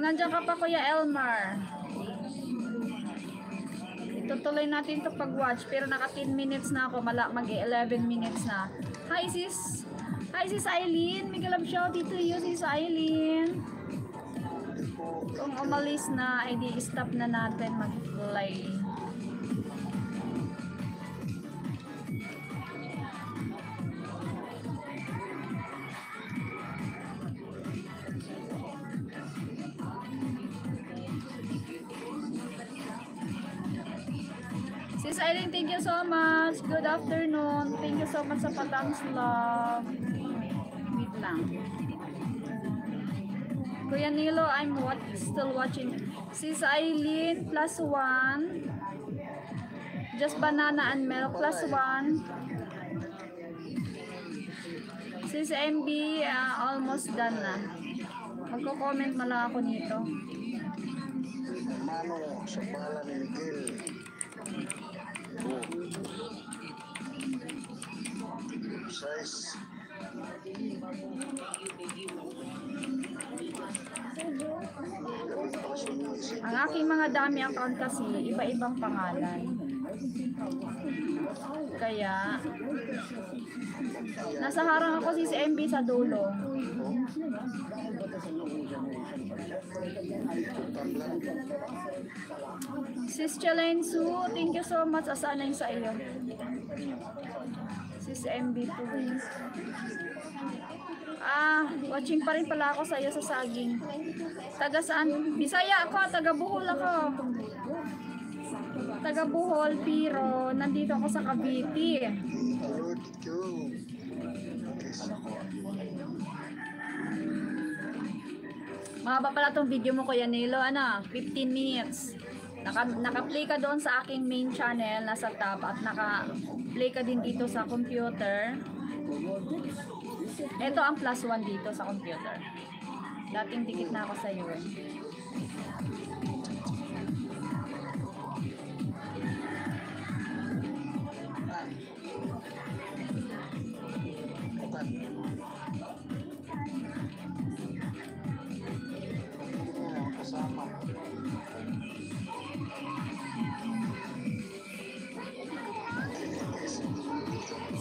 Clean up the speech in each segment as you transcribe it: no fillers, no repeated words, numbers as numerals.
Kung nandiyan ka pa, Kuya Elmar, itutuloy natin ito pag-watch. Pero naka 10 minutes na ako. Mag-11 minutes na. Hi sis! Hi sis Eileen! Mega love shout to you, sis Eileen! Kung umalis na, ay di stop na natin mag-play. Sis Eileen, thank you so much. Good afternoon. Thank you so much sa patams love. Wait lang. Kuya Nilo, I'm still watching. Sis Eileen, +1. Just banana and milk, +1. Sis MB, almost done na. Magko-comment na lang ako nito. Mano, sa bala ni Miguel. Size. Ang aking mga dami account kasi iba-ibang pangalan. Kaya nasa harang ako si MB sa dulo. Sis Chalain Su, thank you so much. Asanay sa iyo. Sis MB please. Watching pa rin pala ako sa iyo sa saging. Taga saan? Bisaya ako, taga Bohol ako. Taga Bohol, pero nandito ako sa Cavite. Mahaba pala tong video mo, Kuya Nilo. 15 minutes. Naka-play ka doon sa aking main channel, nasa top, at naka-play ka din dito sa computer. Ito ang +1 dito sa computer. Dating dikit na ako sa iyo.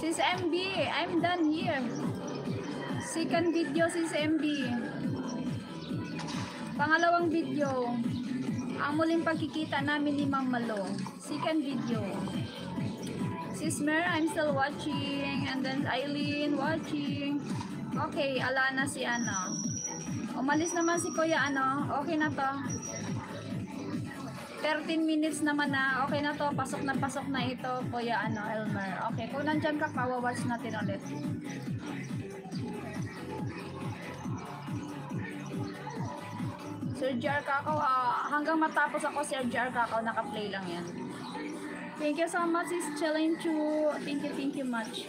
Sis MB, I'm done here. Second video, Sis MB. Pangalawang video. Ang muling pagkikita namin ni Ma'am Malo. Second video. Sis Mer, I'm still watching. And then Eileen, watching. Okay, ala na si umalis naman si Kuya Okay na to. 13 minutes naman na. Okay na to. Pasok na ito, Kuya Elmer. Okay, kung nandyan ka, watch natin ulit. Sir JR Kakao, hanggang matapos ako, Sir JR Kakao, naka-play lang yan. Thank you so much, Sis Challenge Chu. Thank you much.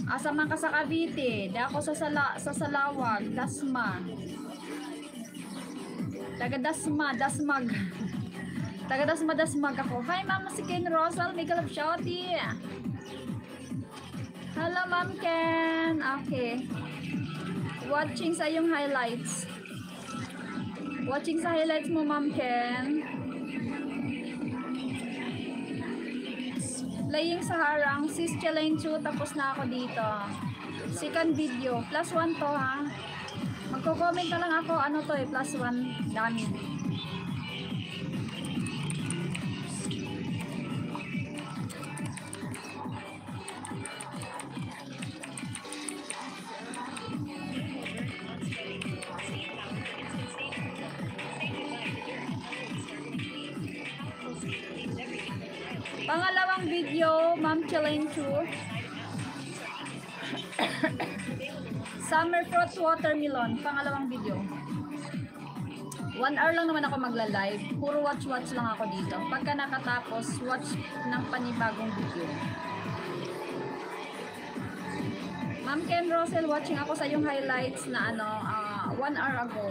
Asa man ka sa Cavite, da ako sa Salawag, Dasma. Taga Dasmag. Taga Dasmag ako. Hi Ma'am si Ken Rosal, may kalap shouty. Hello Ma'am Ken. Okay. Watching sa iyong highlights. Watching sa highlights mo Ma'am Ken. Laying sa harang, Sis Chalain Chu, tapos na ako dito. Second video, +1 to ha. Magko-comment na lang ako, to +1, dami. Pangalawang video, Ma'am Chalain Chu. Summer fruit watermelon, pangalawang video. 1 hour lang naman ako magla-live. Puro watch lang ako dito. Pagka nakatapos, watch ng panibagong video. Ma'am Ken Rosel, watching ako sa yung highlights na 1 hour ago.